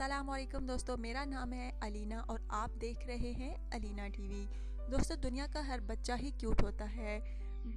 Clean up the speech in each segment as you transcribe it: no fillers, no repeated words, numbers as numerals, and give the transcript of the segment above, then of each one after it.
अस्सलामुअलैकुम दोस्तों, मेरा नाम है अलीना और आप देख रहे हैं अलीना टीवी। दोस्तों, दुनिया का हर बच्चा ही क्यूट होता है।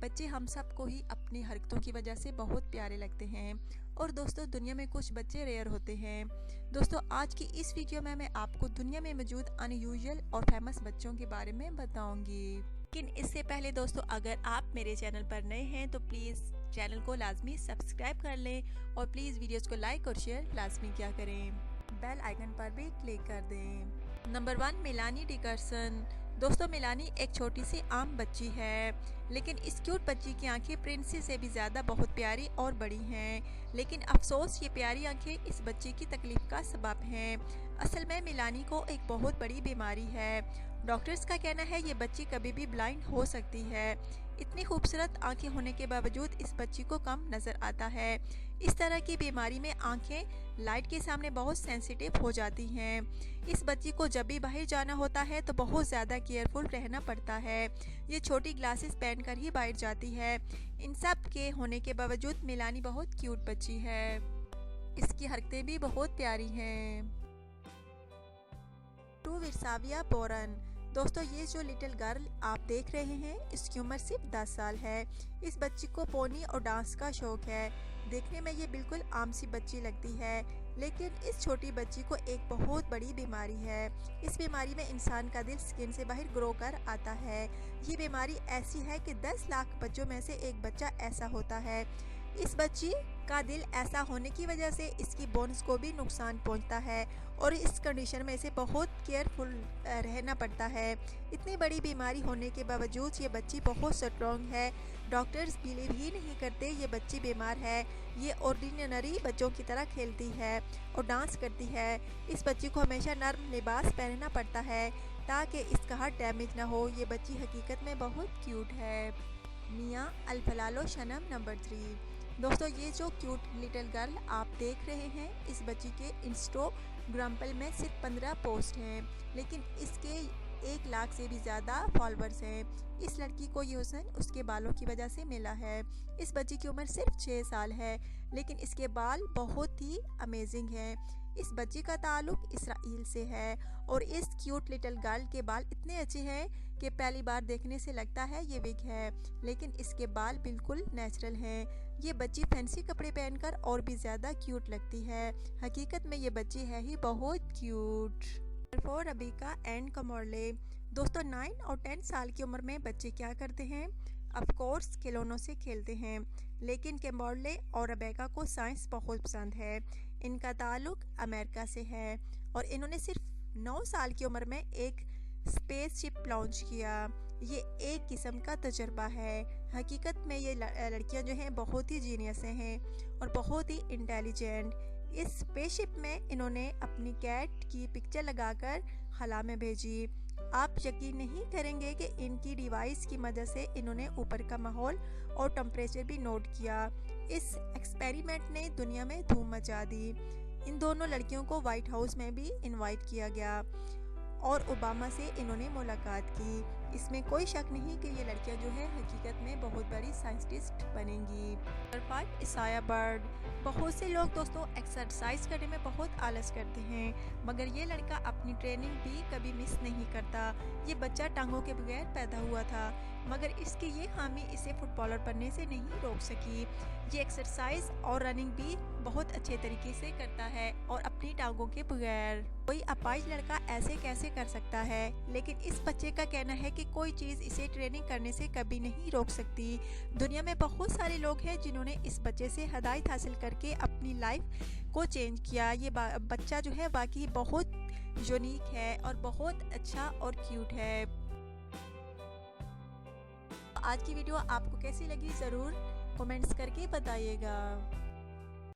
बच्चे हम सबको ही अपनी हरकतों की वजह से बहुत प्यारे लगते हैं। और दोस्तों, दुनिया में कुछ बच्चे रेयर होते हैं। दोस्तों, आज की इस वीडियो में मैं आपको दुनिया में मौजूद अनयूजुअल और फेमस बच्चों के बारे में बताऊंगी। लेकिन इससे पहले दोस्तों, अगर आप मेरे चैनल पर नए हैं तो प्लीज़ चैनल को लाजमी सब्सक्राइब कर लें और प्लीज़ वीडियोस को लाइक और शेयर लाजमी क्या करें, बेल आइकन पर भी क्लिक कर दें। Number 1, Melanie Dickerson. दोस्तों, मेलानी एक छोटी सी आम बच्ची है, लेकिन इस क्यूट बच्ची की आंखें प्रिंसेस से भी ज़्यादा बहुत प्यारी और बड़ी हैं। लेकिन अफसोस, ये प्यारी आंखें इस बच्ची की तकलीफ का सबब हैं। असल में मेलानी को एक बहुत बड़ी बीमारी है। डॉक्टर्स का कहना है ये बच्ची कभी भी ब्लाइंड हो सकती है। इतनी खूबसूरत आंखें होने के बावजूद इस बच्ची को कम नज़र आता है। इस तरह की बीमारी में आंखें लाइट के सामने बहुत सेंसिटिव हो जाती हैं। इस बच्ची को जब भी बाहर जाना होता है तो बहुत ज़्यादा केयरफुल रहना पड़ता है। ये छोटी ग्लासेस पहनकर ही बाहर जाती है। इन सब के होने के बावजूद मेलानी बहुत क्यूट बच्ची है। इसकी हरकतें भी बहुत प्यारी हैं। टू विरसाविया बोरन। दोस्तों, ये जो लिटिल गर्ल आप देख रहे हैं, इसकी उम्र सिर्फ 10 साल है। इस बच्ची को पोनी और डांस का शौक है। देखने में ये बिल्कुल आम सी बच्ची लगती है, लेकिन इस छोटी बच्ची को एक बहुत बड़ी बीमारी है। इस बीमारी में इंसान का दिल स्किन से बाहर ग्रो कर आता है। ये बीमारी ऐसी है कि 10 लाख बच्चों में से एक बच्चा ऐसा होता है। इस बच्ची का दिल ऐसा होने की वजह से इसकी बोन्स को भी नुकसान पहुंचता है और इस कंडीशन में इसे बहुत केयरफुल रहना पड़ता है। इतनी बड़ी बीमारी होने के बावजूद ये बच्ची बहुत स्ट्रॉन्ग है। डॉक्टर्स बिलीव ही नहीं करते ये बच्ची बीमार है। ये ऑर्डिनरी बच्चों की तरह खेलती है और डांस करती है। इस बच्ची को हमेशा नर्म लिबास पहनना पड़ता है ताकि इसका हार्ट डैमेज ना हो। ये बच्ची हकीकत में बहुत क्यूट है। मिया अल्फलालो शनम नंबर 3। दोस्तों, ये जो क्यूट लिटिल गर्ल आप देख रहे हैं, इस बच्ची के इंस्टाग्राम में सिर्फ 15 पोस्ट हैं, लेकिन इसके 1 लाख से भी ज़्यादा फॉलोअर्स हैं। इस लड़की को ये हुस्न उसके बालों की वजह से मिला है। इस बच्ची की उम्र सिर्फ 6 साल है, लेकिन इसके बाल बहुत ही अमेजिंग हैं। इस बच्ची का ताल्लुक इसराइल से है और इस क्यूट लिटिल गर्ल के बाल इतने अच्छे हैं कि पहली बार देखने से लगता है ये विग है, लेकिन इसके बाल बिल्कुल नेचुरल हैं। ये बच्ची फैंसी कपड़े पहनकर और भी ज़्यादा क्यूट लगती है। हकीकत में ये बच्ची है ही बहुत क्यूट। फॉर रबीका एंड कमोरले। दोस्तों, 9 और 10 साल की उम्र में बच्चे क्या करते हैं? ऑफ कोर्स खिलौनों से खेलते हैं, लेकिन कैमोरले और रबेका को साइंस बहुत पसंद है। इनका ताल्लुक अमेरिका से है और इन्होंने सिर्फ 9 साल की उम्र में एक स्पेसशिप लॉन्च किया। ये एक किस्म का तजर्बा है। हकीकत में ये लड़कियां जो हैं बहुत ही जीनियस हैं और बहुत ही इंटेलिजेंट। इस स्पेसशिप में इन्होंने अपनी कैट की पिक्चर लगाकर खला में भेजी। आप यकीन नहीं करेंगे कि इनकी डिवाइस की मदद से इन्होंने ऊपर का माहौल और टेम्परेचर भी नोट किया। इस एक्सपेरिमेंट ने दुनिया में धूम मचा दी। इन दोनों लड़कियों को व्हाइट हाउस में भी इनवाइट किया गया और ओबामा से इन्होंने मुलाकात की। इसमें कोई शक नहीं कि ये लड़कियां जो है हकीकत में बहुत बड़ी साइंटिस्ट बनेंगी। Number 5, Isaiah bird. बहुत से लोग दोस्तों एक्सरसाइज करने में बहुत आलस करते हैं, मगर ये लड़का अपनी ट्रेनिंग भी कभी मिस नहीं करता। ये बच्चा टांगों के बगैर पैदा हुआ था, मगर इसकी ये खामी इसे फुटबॉलर बनने से नहीं रोक सकी। ये एक्सरसाइज और रनिंग भी बहुत अच्छे तरीके से करता है और अपनी टांगों के बगैर। कोई अपाहिज लड़का ऐसे कैसे कर सकता है, लेकिन इस बच्चे का कहना है कि कोई चीज़ इसे ट्रेनिंग करने से कभी नहीं रोक सकती। दुनिया में बहुत सारे लोग हैं जिन्होंने इस बच्चे से हिदायत हासिल करके अपनी लाइफ को चेंज किया। ये बच्चा जो है वाकई बहुत यूनिक है और बहुत अच्छा और क्यूट है। आज की वीडियो आपको कैसी लगी ज़रूर कमेंट्स करके बताइएगा।